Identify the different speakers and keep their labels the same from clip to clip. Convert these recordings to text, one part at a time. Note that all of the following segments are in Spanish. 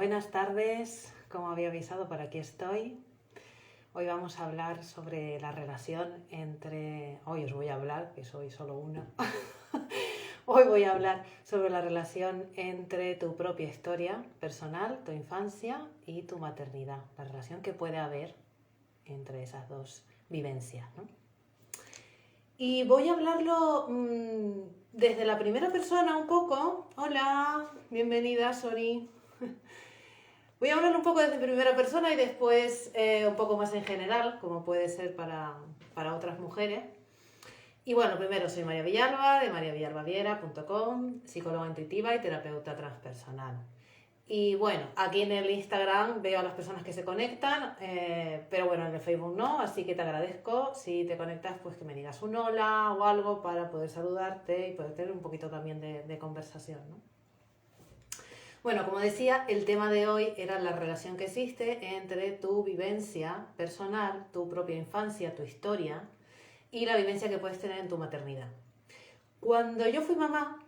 Speaker 1: Buenas tardes, como había avisado, por aquí estoy. Hoy vamos a hablar sobre la relación entre... Hoy os voy a hablar, que soy solo una. Hoy voy a hablar sobre la relación entre tu propia historia personal, tu infancia y tu maternidad. La relación que puede haber entre esas dos vivencias, ¿no? Y voy a hablarlo desde la primera persona un poco. Hola, bienvenida, Sori. Voy a hablar un poco desde primera persona y después un poco más en general, como puede ser para otras mujeres. Y bueno, primero soy María Villalba, de mariavillalbaviera.com, psicóloga intuitiva y terapeuta transpersonal. Y bueno, aquí en el Instagram veo a las personas que se conectan, pero bueno, en el Facebook no, así que te agradezco si te conectas, pues que me digas un hola o algo para poder saludarte y poder tener un poquito también de conversación, ¿no? Bueno, como decía, el tema de hoy era la relación que existe entre tu vivencia personal, tu propia infancia, tu historia y la vivencia que puedes tener en tu maternidad. Cuando yo fui mamá,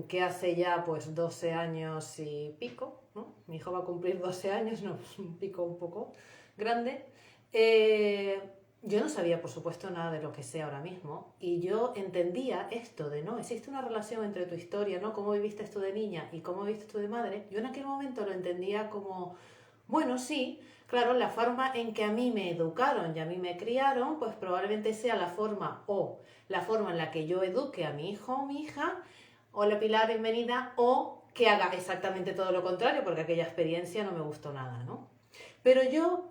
Speaker 1: que hace ya pues 12 años y pico, ¿no? Mi hijo va a cumplir 12 años, no, un pico un poco grande, yo no sabía, por supuesto, nada de lo que sé ahora mismo y yo entendía esto de, ¿no? Existe una relación entre tu historia, ¿no? Cómo viviste tú de niña y cómo viviste tú de madre. Yo en aquel momento lo entendía como, bueno, sí, claro, la forma en que a mí me educaron y a mí me criaron, pues probablemente sea la forma en la que yo eduque a mi hijo o mi hija. Hola Pilar, bienvenida. O que haga exactamente todo lo contrario, porque aquella experiencia no me gustó nada, ¿no? Pero yo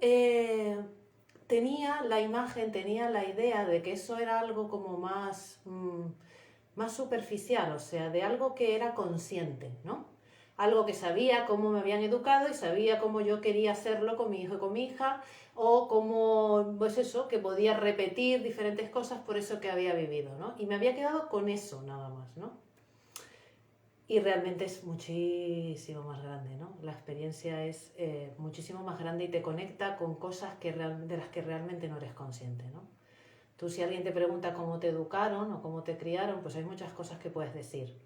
Speaker 1: tenía la imagen, tenía la idea de que eso era algo como más superficial, o sea, de algo que era consciente, ¿no? Algo que sabía cómo me habían educado y sabía cómo yo quería hacerlo con mi hijo y con mi hija, o cómo, pues eso, que podía repetir diferentes cosas por eso que había vivido, ¿no? Y me había quedado con eso nada más, ¿no? Y realmente es muchísimo más grande, ¿no? La experiencia es muchísimo más grande y te conecta con cosas de las que realmente no eres consciente, ¿no? Tú, si alguien te pregunta cómo te educaron o cómo te criaron, pues hay muchas cosas que puedes decir.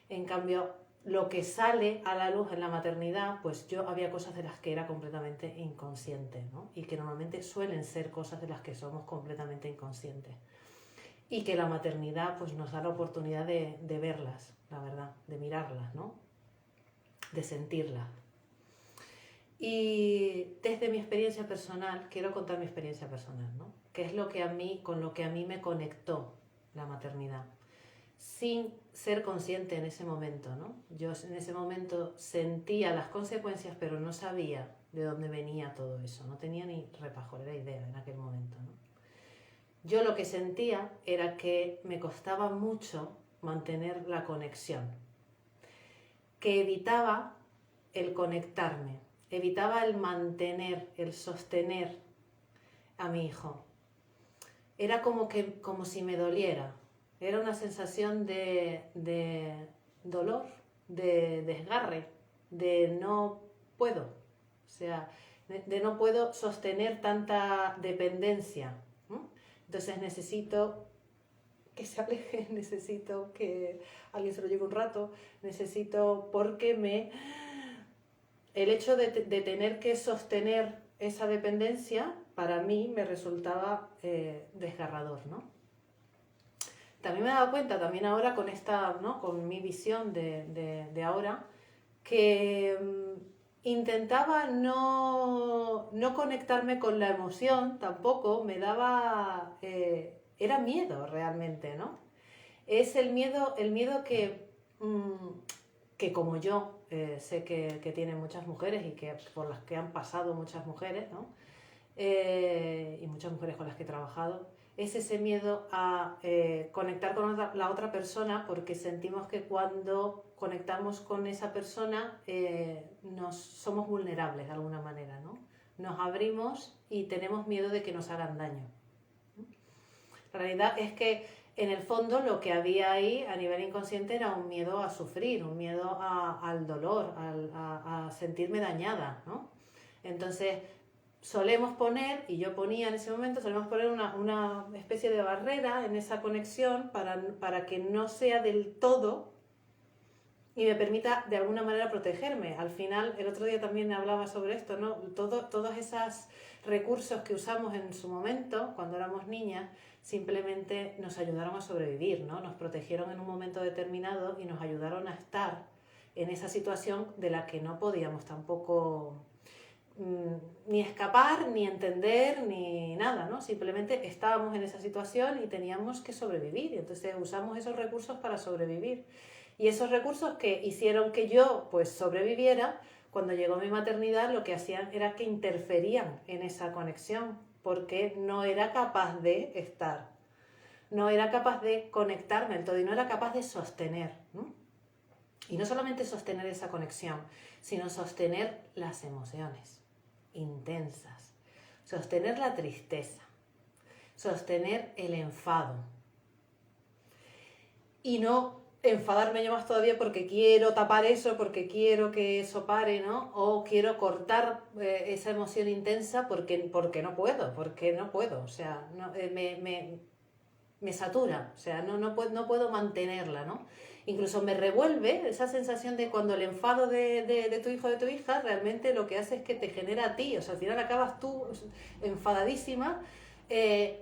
Speaker 1: En cambio, lo que sale a la luz en la maternidad, pues yo había cosas de las que era completamente inconsciente, ¿no? Y que normalmente suelen ser cosas de las que somos completamente inconscientes. Y que la maternidad pues nos da la oportunidad de verlas, la verdad, de mirarlas, ¿no? De sentirlas. Y desde mi experiencia personal, quiero contar mi experiencia personal, ¿no? ¿Qué es lo que con lo que a mí me conectó la maternidad? Sin ser consciente en ese momento, ¿no? Yo en ese momento sentía las consecuencias, pero no sabía de dónde venía todo eso, no tenía ni repajolera idea en aquel momento, ¿no? Yo lo que sentía era que me costaba mucho mantener la conexión, que evitaba el conectarme, evitaba el mantener, el sostener a mi hijo. Era como si me doliera. Era una sensación de dolor, de desgarre, de no puedo. O sea, de no puedo sostener tanta dependencia. Entonces necesito que se aleje, necesito que alguien se lo lleve un rato, necesito el hecho de tener que sostener esa dependencia para mí me resultaba desgarrador, ¿no? También me he dado cuenta, también ahora con esta, ¿no? Con mi visión de ahora, que intentaba no conectarme con la emoción tampoco, me daba, era miedo realmente, ¿no? Es el miedo que como yo sé que tienen muchas mujeres y que por las que han pasado muchas mujeres, ¿no? Y muchas mujeres con las que he trabajado, es ese miedo a conectar con la otra persona, porque sentimos que cuando conectamos con esa persona somos vulnerables de alguna manera, ¿no? Nos abrimos y tenemos miedo de que nos hagan daño. La realidad es que en el fondo lo que había ahí a nivel inconsciente era un miedo a sufrir, un miedo al dolor, a sentirme dañada, ¿no? Entonces solemos poner, y yo ponía en ese momento, solemos poner una especie de barrera en esa conexión para que no sea del todo y me permita de alguna manera protegerme. Al final, el otro día también hablaba sobre esto, ¿no? Todos esos recursos que usamos en su momento, cuando éramos niñas, simplemente nos ayudaron a sobrevivir, ¿no? Nos protegieron en un momento determinado y nos ayudaron a estar en esa situación de la que no podíamos tampoco ni escapar, ni entender, ni nada, ¿no? Simplemente estábamos en esa situación y teníamos que sobrevivir, y entonces usamos esos recursos para sobrevivir. Y esos recursos que hicieron que yo pues sobreviviera, cuando llegó mi maternidad lo que hacían era que interferían en esa conexión, porque no era capaz de estar, no era capaz de conectarme del todo y no era capaz de sostener, ¿no? Y no solamente sostener esa conexión, sino sostener las emociones intensas, sostener la tristeza, sostener el enfado. Y no enfadarme yo más todavía porque quiero tapar eso, porque quiero que eso pare, ¿no? O quiero cortar esa emoción intensa porque no puedo, o sea, no, me satura, o sea, no puedo mantenerla, ¿no? Incluso me revuelve esa sensación de cuando el enfado de tu hijo o de tu hija realmente lo que hace es que te genera a ti, o sea, al final acabas tú enfadadísima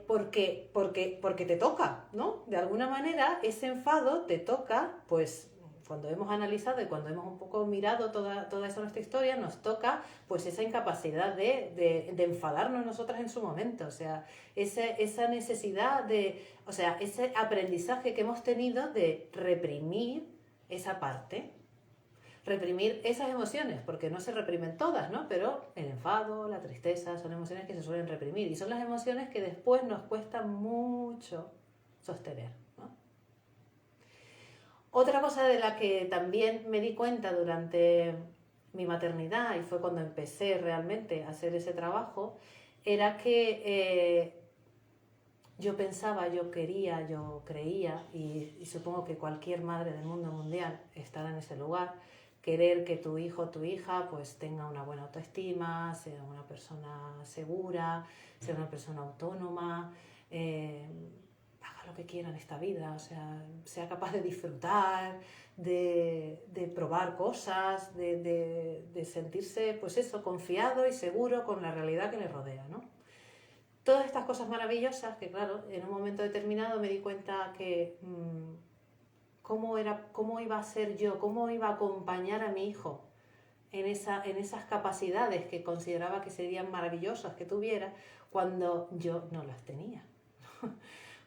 Speaker 1: porque te toca, ¿no? De alguna manera ese enfado te toca, pues cuando hemos analizado y cuando hemos un poco mirado toda esa nuestra historia, nos toca pues esa incapacidad de enfadarnos nosotras en su momento, o sea, esa necesidad o sea, ese aprendizaje que hemos tenido de reprimir esa parte, reprimir esas emociones, porque no se reprimen todas, ¿no? Pero el enfado, la tristeza, son emociones que se suelen reprimir y son las emociones que después nos cuesta mucho sostener, ¿no? Otra cosa de la que también me di cuenta durante mi maternidad, y fue cuando empecé realmente a hacer ese trabajo, era que yo pensaba, yo quería, yo creía, y supongo que cualquier madre del mundo mundial estará en ese lugar, querer que tu hijo o tu hija pues tenga una buena autoestima, sea una persona segura, sea una persona autónoma, haga lo que quiera en esta vida, o sea capaz de disfrutar, de probar cosas, de sentirse pues eso, confiado y seguro con la realidad que le rodea, ¿no? Todas estas cosas maravillosas que, claro, en un momento determinado me di cuenta que cómo iba a ser yo, cómo iba a acompañar a mi hijo en esas capacidades que consideraba que serían maravillosas que tuviera cuando yo no las tenía.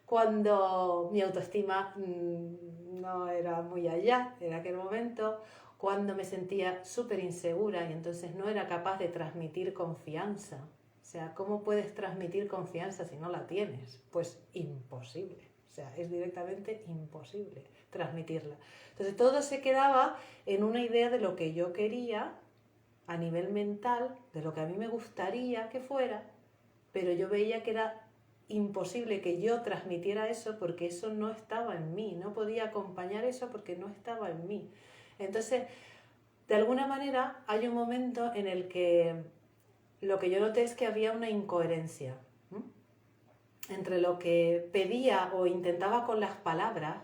Speaker 1: Cuando mi autoestima no era muy allá en aquel momento, cuando me sentía súper insegura y entonces no era capaz de transmitir confianza. O sea, ¿cómo puedes transmitir confianza si no la tienes? Pues imposible. O sea, es directamente imposible transmitirla. Entonces todo se quedaba en una idea de lo que yo quería a nivel mental, de lo que a mí me gustaría que fuera, pero yo veía que era imposible que yo transmitiera eso porque eso no estaba en mí, no podía acompañar eso porque no estaba en mí. Entonces, de alguna manera hay un momento en el que lo que yo noté es que había una incoherencia, ¿no?, entre lo que pedía o intentaba con las palabras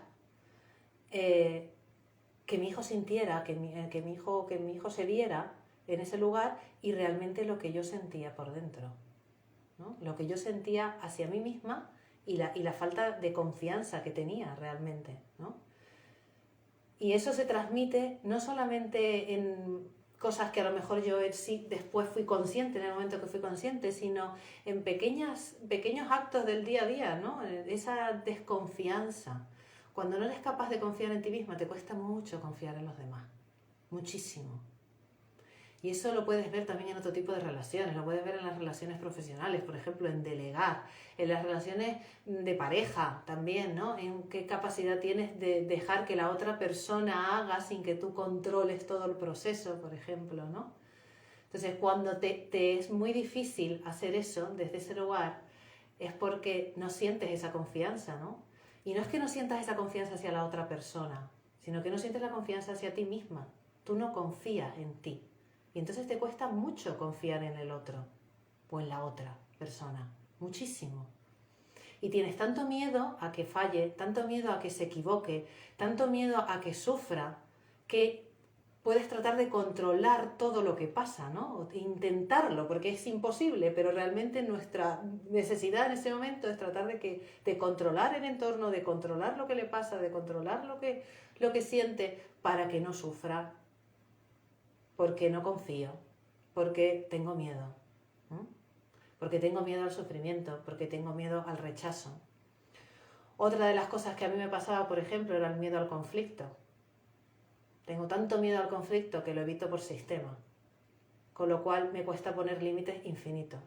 Speaker 1: que mi hijo sintiera, que mi hijo se viera en ese lugar, y realmente lo que yo sentía por dentro, ¿no? Lo que yo sentía hacia mí misma y la falta de confianza que tenía realmente, ¿no? Y eso se transmite no solamente en cosas que a lo mejor yo sí después fui consciente, en el momento que fui consciente, sino en pequeños actos del día a día, ¿no? Esa desconfianza. Cuando no eres capaz de confiar en ti misma, te cuesta mucho confiar en los demás. Muchísimo. Y eso lo puedes ver también en otro tipo de relaciones, lo puedes ver en las relaciones profesionales, por ejemplo, en delegar, en las relaciones de pareja también, ¿no? En qué capacidad tienes de dejar que la otra persona haga sin que tú controles todo el proceso, por ejemplo, ¿no? Entonces, cuando te es muy difícil hacer eso desde ese lugar, es porque no sientes esa confianza, ¿no? Y no es que no sientas esa confianza hacia la otra persona, sino que no sientes la confianza hacia ti misma. Tú no confías en ti. Y entonces te cuesta mucho confiar en el otro o en la otra persona. Muchísimo. Y tienes tanto miedo a que falle, tanto miedo a que se equivoque, tanto miedo a que sufra, que puedes tratar de controlar todo lo que pasa, ¿no? O intentarlo, porque es imposible, pero realmente nuestra necesidad en ese momento es tratar de controlar el entorno, de controlar lo que le pasa, de controlar lo que siente para que no sufra, porque no confío, porque tengo miedo, ¿no? Porque tengo miedo al sufrimiento, porque tengo miedo al rechazo. Otra de las cosas que a mí me pasaba, por ejemplo, era el miedo al conflicto. Tengo tanto miedo al conflicto que lo evito por sistema, con lo cual me cuesta poner límites infinitos.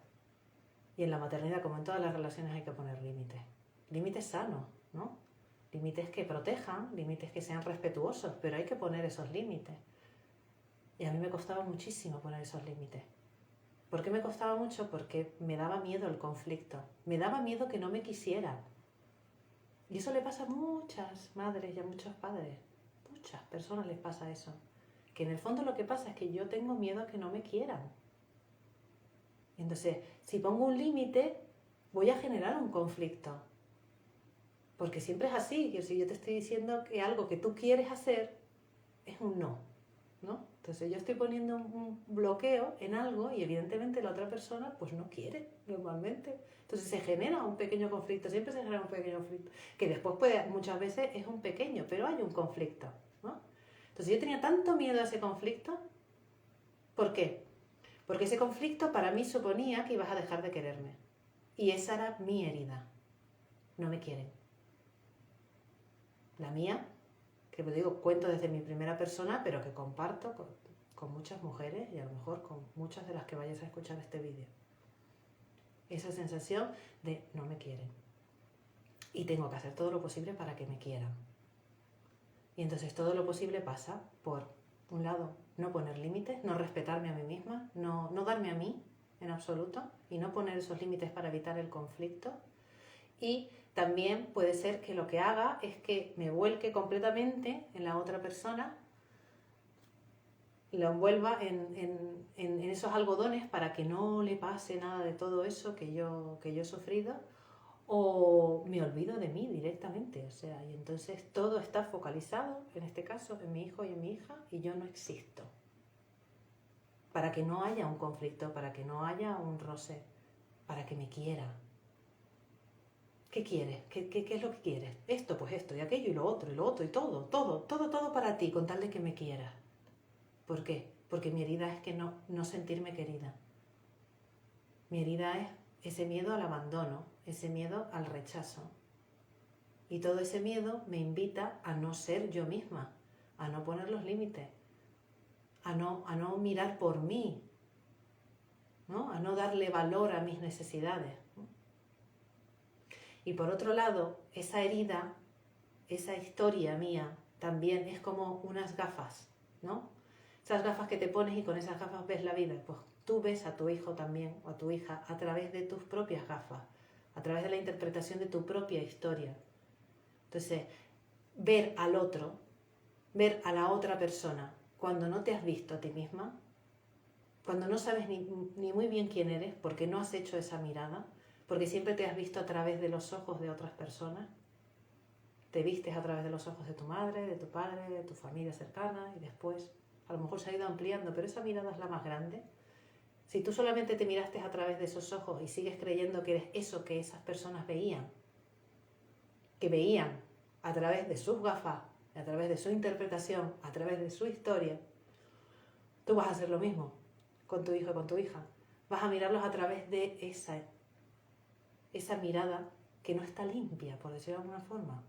Speaker 1: Y en la maternidad, como en todas las relaciones, hay que poner límites. Límites sanos, ¿no? Límites que protejan, límites que sean respetuosos, pero hay que poner esos límites. Y a mí me costaba muchísimo poner esos límites. ¿Por qué me costaba mucho? Porque me daba miedo el conflicto. Me daba miedo que no me quisieran. Y eso le pasa a muchas madres y a muchos padres. Muchas personas les pasa eso. Que en el fondo lo que pasa es que yo tengo miedo a que no me quieran. Entonces, si pongo un límite, voy a generar un conflicto. Porque siempre es así, que si yo te estoy diciendo que algo que tú quieres hacer es un no, ¿no? Entonces yo estoy poniendo un bloqueo en algo y evidentemente la otra persona pues no quiere normalmente. Entonces se genera un pequeño conflicto, siempre se genera un pequeño conflicto, que después muchas veces es un pequeño, pero hay un conflicto, ¿no? Entonces yo tenía tanto miedo a ese conflicto. ¿Por qué? Porque ese conflicto para mí suponía que ibas a dejar de quererme. Y esa era mi herida. No me quieren. La mía, que te digo, cuento desde mi primera persona, pero que comparto con muchas mujeres y a lo mejor con muchas de las que vayas a escuchar este vídeo. Esa sensación de no me quieren. Y tengo que hacer todo lo posible para que me quieran. Y entonces todo lo posible pasa por, un lado, no poner límites, no respetarme a mí misma, no darme a mí en absoluto y no poner esos límites para evitar el conflicto. Y también puede ser que lo que haga es que me vuelque completamente en la otra persona, lo envuelva en esos algodones para que no le pase nada de todo eso que yo he sufrido, o me olvido de mí directamente, o sea, y entonces todo está focalizado, en este caso, en mi hijo y en mi hija, y yo no existo. Para que no haya un conflicto, para que no haya un roce, para que me quiera. ¿Qué quieres? ¿Qué es lo que quieres? Esto, pues esto, y aquello, y lo otro, y todo para ti, con tal de que me quieras. ¿Por qué? Porque mi herida es que no sentirme querida. Mi herida es ese miedo al abandono, ese miedo al rechazo. Y todo ese miedo me invita a no ser yo misma, a no poner los límites, a no mirar por mí, ¿no? A no darle valor a mis necesidades, ¿no? Y por otro lado, esa herida, esa historia mía, también es como unas gafas, ¿no? Esas gafas que te pones y con esas gafas ves la vida. Pues tú ves a tu hijo también o a tu hija a través de tus propias gafas, a través de la interpretación de tu propia historia. Entonces, ver al otro, ver a la otra persona, cuando no te has visto a ti misma, cuando no sabes ni muy bien quién eres, porque no has hecho esa mirada, porque siempre te has visto a través de los ojos de otras personas, te vistes a través de los ojos de tu madre, de tu padre, de tu familia cercana, y después a lo mejor se ha ido ampliando, pero esa mirada es la más grande. Si tú solamente te miraste a través de esos ojos y sigues creyendo que eres eso que esas personas veían, que veían a través de sus gafas, a través de su interpretación, a través de su historia, tú vas a hacer lo mismo con tu hijo y con tu hija. Vas a mirarlos a través de esa mirada que no está limpia, por decirlo de alguna forma,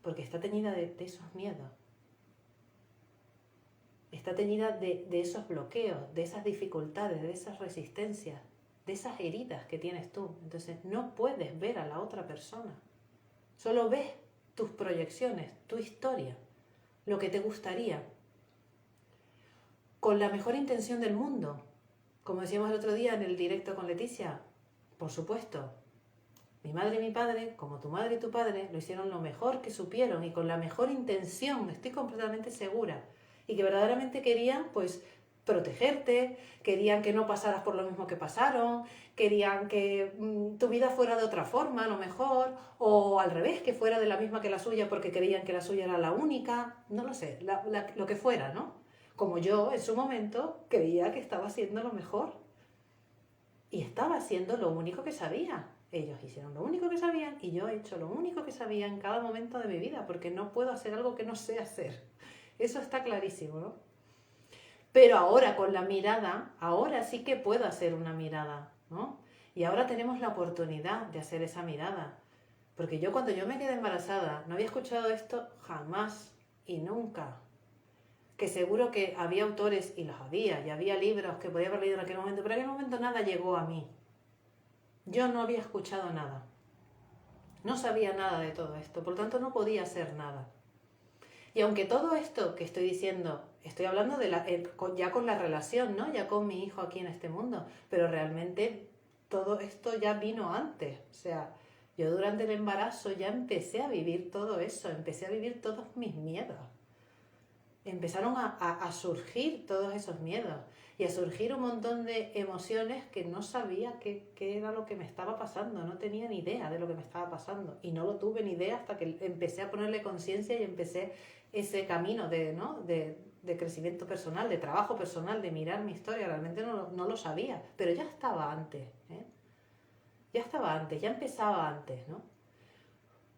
Speaker 1: porque está teñida de esos miedos, está teñida de esos bloqueos, de esas dificultades, de esas resistencias, de esas heridas que tienes tú. Entonces no puedes ver a la otra persona, solo ves tus proyecciones, tu historia, lo que te gustaría, con la mejor intención del mundo. Como decíamos el otro día en el directo con Leticia, por supuesto, mi madre y mi padre, como tu madre y tu padre, lo hicieron lo mejor que supieron y con la mejor intención, estoy completamente segura, y que verdaderamente querían pues protegerte, querían que no pasaras por lo mismo que pasaron, querían que tu vida fuera de otra forma, a lo mejor, o al revés, que fuera de la misma que la suya porque creían que la suya era la única, no lo sé, lo que fuera, ¿no? Como yo en su momento creía que estaba haciendo lo mejor y estaba haciendo lo único que sabía. Ellos hicieron lo único que sabían y yo he hecho lo único que sabía en cada momento de mi vida, porque no puedo hacer algo que no sé hacer. Eso está clarísimo, ¿no? Pero ahora con la mirada, ahora sí que puedo hacer una mirada, ¿no? Y ahora tenemos la oportunidad de hacer esa mirada. Porque yo cuando yo me quedé embarazada no había escuchado esto jamás y nunca. Que seguro que había autores, y los había, y había libros que podía haber leído en aquel momento, pero en aquel momento nada llegó a mí. Yo no había escuchado nada. No sabía nada de todo esto, por lo tanto no podía hacer nada. Y aunque todo esto que estoy diciendo, estoy hablando de ya con la relación, ¿no? Ya con mi hijo aquí en este mundo, pero realmente todo esto ya vino antes. O sea, yo durante el embarazo ya empecé a vivir todo eso, empecé a vivir todos mis miedos. Empezaron a surgir todos esos miedos y a surgir un montón de emociones que no sabía qué era lo que me estaba pasando, no tenía ni idea de lo que me estaba pasando y no lo tuve ni idea hasta que empecé a ponerle conciencia y empecé ese camino de crecimiento personal, de trabajo personal, de mirar mi historia. Realmente no lo sabía, pero ya estaba antes, ¿eh? Ya estaba antes, ya empezaba antes, ¿no?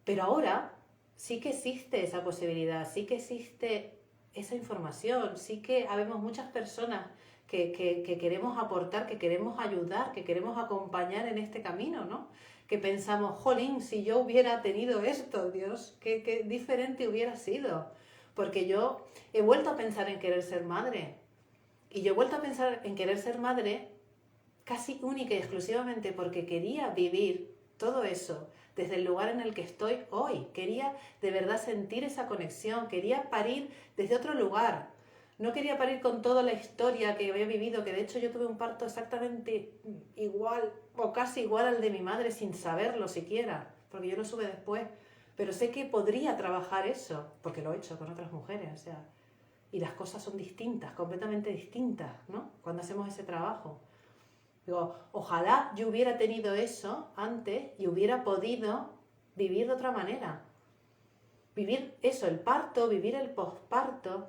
Speaker 1: Pero ahora sí que existe esa posibilidad, sí que existe esa información, sí que habemos muchas personas que queremos aportar, que queremos ayudar, que queremos acompañar en este camino, ¿no? Que pensamos, jolín, si yo hubiera tenido esto, Dios, qué diferente hubiera sido. Porque yo he vuelto a pensar en querer ser madre. Y yo he vuelto a pensar en querer ser madre casi única y exclusivamente porque quería vivir todo eso desde el lugar en el que estoy hoy. Quería de verdad sentir esa conexión, quería parir desde otro lugar. No quería parir con toda la historia que había vivido, que de hecho yo tuve un parto exactamente igual o casi igual al de mi madre sin saberlo siquiera, porque yo lo supe después. Pero sé que podría trabajar eso, porque lo he hecho con otras mujeres, o sea, y las cosas son distintas, completamente distintas, ¿no? Cuando hacemos ese trabajo. Digo, ojalá yo hubiera tenido eso antes y hubiera podido vivir de otra manera. Vivir eso, el parto, vivir el posparto.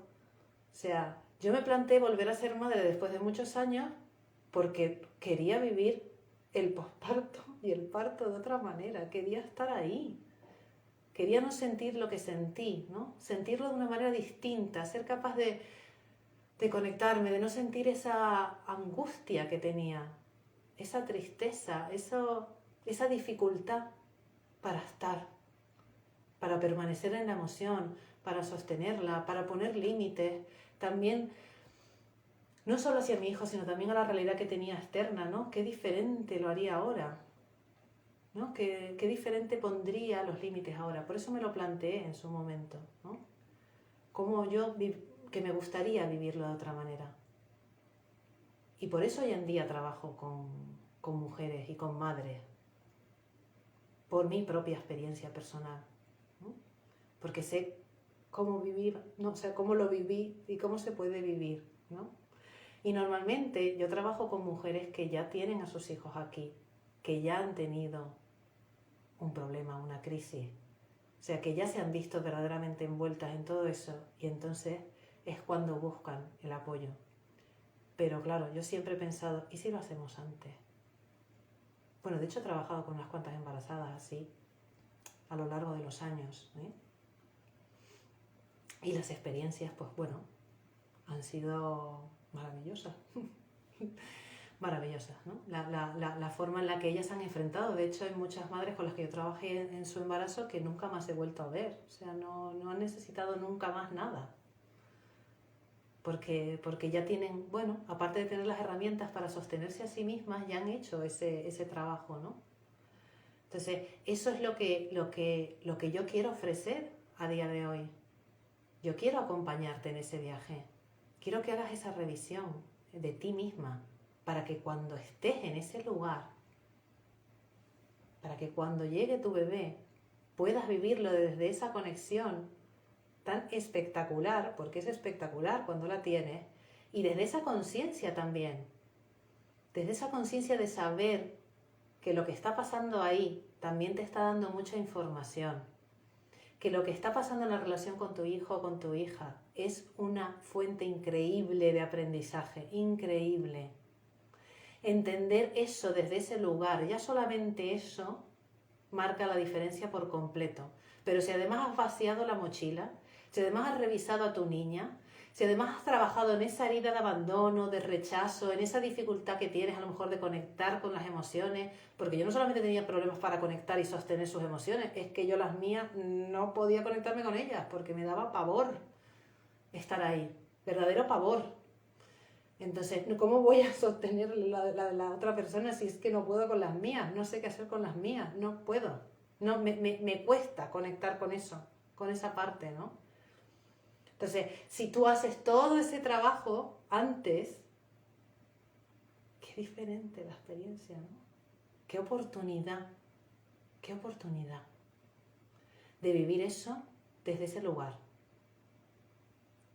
Speaker 1: O sea, yo me planteé volver a ser madre después de muchos años porque quería vivir el posparto y el parto de otra manera. Quería estar ahí. Quería no sentir lo que sentí, ¿no? Sentirlo de una manera distinta, ser capaz de conectarme, de no sentir esa angustia que tenía, esa tristeza, esa dificultad para estar, para permanecer en la emoción, para sostenerla, para poner límites, también no solo hacia mi hijo, sino también a la realidad que tenía externa, ¿no? Qué diferente lo haría ahora, ¿no? Qué diferente pondría los límites ahora. Por eso me lo planteé en su momento, ¿no? Cómo que me gustaría vivirlo de otra manera. Y por eso hoy en día trabajo con mujeres y con madres, por mi propia experiencia personal, ¿no? Porque sé cómo vivir, ¿no? O sea, cómo lo viví y cómo se puede vivir, ¿no? Y normalmente yo trabajo con mujeres que ya tienen a sus hijos aquí, que ya han tenido un problema, una crisis, o sea, que ya se han visto verdaderamente envueltas en todo eso y entonces es cuando buscan el apoyo. Pero claro, yo siempre he pensado, ¿y si lo hacemos antes? Bueno, de hecho he trabajado con unas cuantas embarazadas así a lo largo de los años, ¿eh? Y las experiencias, pues bueno, han sido maravillosas. Maravillosas, ¿no? La forma en la que ellas han enfrentado. De hecho, hay muchas madres con las que yo trabajé en su embarazo que nunca más he vuelto a ver. O sea, no han necesitado nunca más nada. Porque ya tienen, bueno, aparte de tener las herramientas para sostenerse a sí mismas, ya han hecho ese trabajo, ¿no? Entonces, eso es lo que yo quiero ofrecer a día de hoy. Yo quiero acompañarte en ese viaje. Quiero que hagas esa revisión de ti misma para que cuando estés en ese lugar, para que cuando llegue tu bebé, puedas vivirlo desde esa conexión tan espectacular, porque es espectacular cuando la tienes, Y desde esa conciencia también, desde esa conciencia de saber que lo que está pasando ahí también te está dando mucha información, que lo que está pasando en la relación con tu hijo o con tu hija es una fuente increíble de aprendizaje, increíble. Entender eso desde ese lugar, ya solamente eso marca la diferencia por completo. Pero si además has vaciado la mochila, si además has revisado a tu niña, si además has trabajado en esa herida de abandono, de rechazo, en esa dificultad que tienes a lo mejor de conectar con las emociones, porque yo no solamente tenía problemas para conectar y sostener sus emociones, es que yo las mías no podía conectarme con ellas porque me daba pavor estar ahí, verdadero pavor. Entonces, ¿cómo voy a sostener la de la otra persona si es que no puedo con las mías? No sé qué hacer con las mías, no puedo. No, me cuesta conectar con eso, con esa parte, ¿no? Entonces, si tú haces todo ese trabajo antes, qué diferente la experiencia, ¿no? Qué oportunidad de vivir eso desde ese lugar,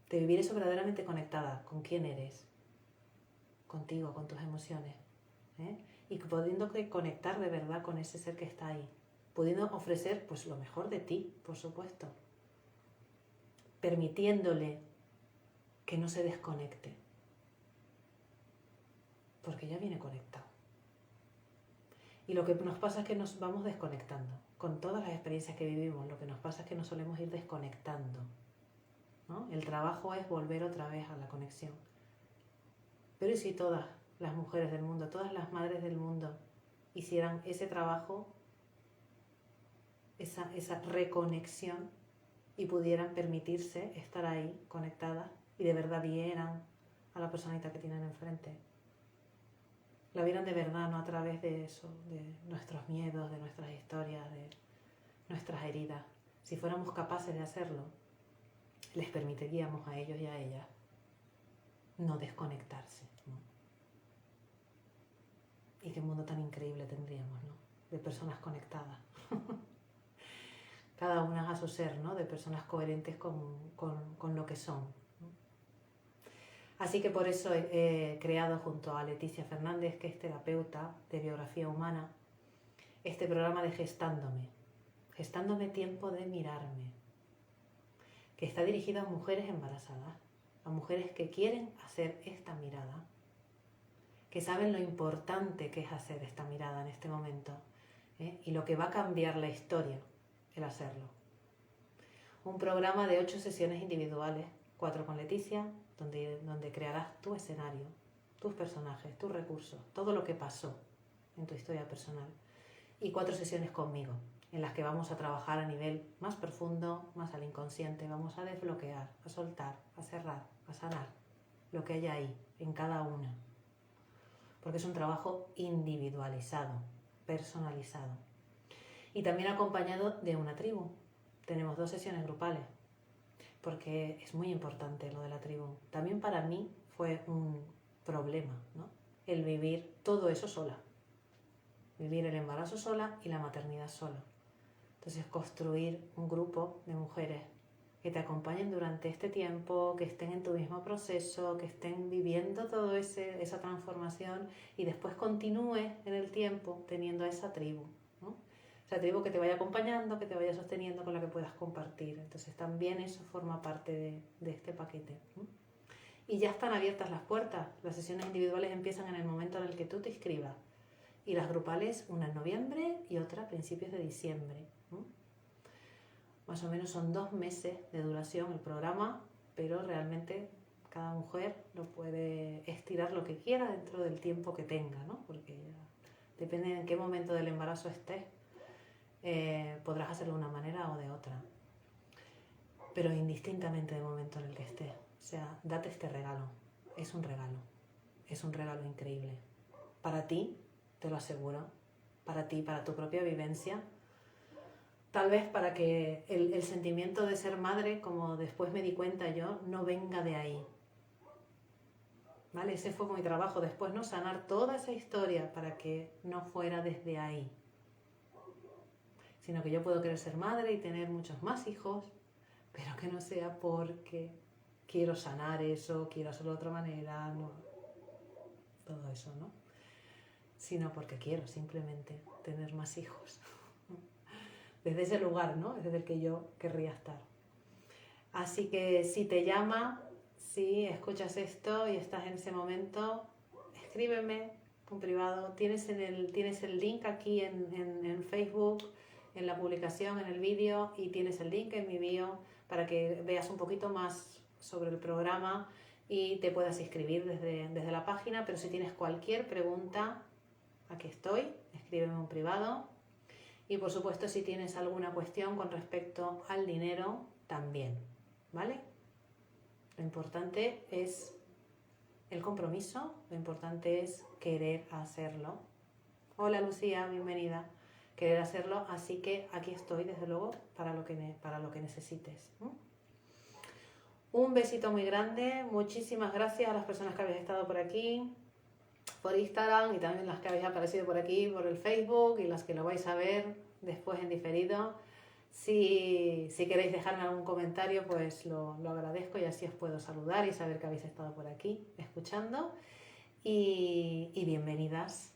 Speaker 1: de vivir eso verdaderamente conectada con quién eres, contigo, con tus emociones, ¿eh? Y pudiendo conectar de verdad con ese ser que está ahí, pudiendo ofrecer pues lo mejor de ti, por supuesto, permitiéndole que no se desconecte, porque ya viene conectado. Y lo que nos pasa es que nos vamos desconectando. Con todas las experiencias que vivimos, lo que nos pasa es que nos solemos ir desconectando, ¿no? El trabajo es volver otra vez a la conexión. Pero ¿y si todas las mujeres del mundo, todas las madres del mundo hicieran ese trabajo, esa reconexión, y pudieran permitirse estar ahí conectadas y de verdad vieran a la personita que tienen enfrente? La vieran de verdad, no a través de eso, de nuestros miedos, de nuestras historias, de nuestras heridas. Si fuéramos capaces de hacerlo, les permitiríamos a ellos y a ellas no desconectarse, ¿no? Y qué mundo tan increíble tendríamos, ¿no? De personas conectadas. Cada una a su ser, ¿no? De personas coherentes con lo que son, ¿no? Así que por eso he creado junto a Leticia Fernández, que es terapeuta de biografía humana, este programa de Gestándome tiempo de mirarme, que está dirigido a mujeres embarazadas, a mujeres que quieren hacer esta mirada, que saben lo importante que es hacer esta mirada en este momento, ¿eh? Y lo que va a cambiar la historia el hacerlo. Un programa de 8 sesiones individuales, 4 con Leticia, donde crearás tu escenario, tus personajes, tus recursos, todo lo que pasó en tu historia personal, y 4 sesiones conmigo, en las que vamos a trabajar a nivel más profundo, más al inconsciente, vamos a desbloquear, a soltar, a cerrar, a sanar lo que hay ahí, en cada una. Porque es un trabajo individualizado, personalizado. Y también acompañado de una tribu. Tenemos 2 sesiones grupales, porque es muy importante lo de la tribu. También para mí fue un problema, ¿no? El vivir todo eso sola. Vivir el embarazo sola y la maternidad sola. Entonces, construir un grupo de mujeres que te acompañen durante este tiempo, que estén en tu mismo proceso, que estén viviendo toda esa transformación y después continúes en el tiempo teniendo a esa tribu, ¿no? Esa tribu que te vaya acompañando, que te vaya sosteniendo, con la que puedas compartir. Entonces también eso forma parte de este paquete, ¿no? Y ya están abiertas las puertas. Las sesiones individuales empiezan en el momento en el que tú te inscribas. Y las grupales, una en noviembre y otra a principios de diciembre, ¿no? Más o menos son 2 meses de duración el programa, pero realmente cada mujer lo puede estirar lo que quiera dentro del tiempo que tenga, ¿no? Porque ya depende en qué momento del embarazo estés, podrás hacerlo de una manera o de otra. Pero indistintamente del momento en el que estés. O sea, date este regalo. Es un regalo increíble. Para ti, te lo aseguro, para ti, para tu propia vivencia. Tal vez para que el sentimiento de ser madre, como después me di cuenta yo, no venga de ahí. ¿Vale? Ese fue mi trabajo después, ¿no? Sanar toda esa historia para que no fuera desde ahí. Sino que yo puedo querer ser madre y tener muchos más hijos, pero que no sea porque quiero sanar eso, quiero hacerlo de otra manera, no, todo eso, ¿no? Sino porque quiero simplemente tener más hijos. Desde ese lugar, ¿no? Desde el que yo querría estar. Así que si te llama, si escuchas esto y estás en ese momento, escríbeme en privado. Tienes el link aquí en Facebook, en la publicación, en el vídeo, y tienes el link en mi bio para que veas un poquito más sobre el programa y te puedas inscribir desde la página. Pero si tienes cualquier pregunta, aquí estoy, escríbeme en privado. Y por supuesto, si tienes alguna cuestión con respecto al dinero, también, ¿vale? Lo importante es el compromiso, lo importante es querer hacerlo. Hola Lucía, bienvenida. Querer hacerlo, así que aquí estoy, desde luego, para lo que necesites. Un besito muy grande, muchísimas gracias a las personas que habéis estado por aquí, por Instagram, y también las que habéis aparecido por aquí, por el Facebook, y las que lo vais a ver después en diferido. Si queréis dejarme algún comentario, pues lo agradezco, y así os puedo saludar y saber que habéis estado por aquí escuchando. Y bienvenidas,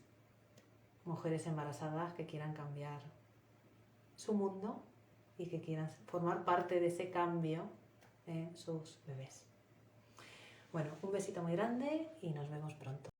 Speaker 1: mujeres embarazadas que quieran cambiar su mundo y que quieran formar parte de ese cambio en sus bebés. Bueno, un besito muy grande y nos vemos pronto.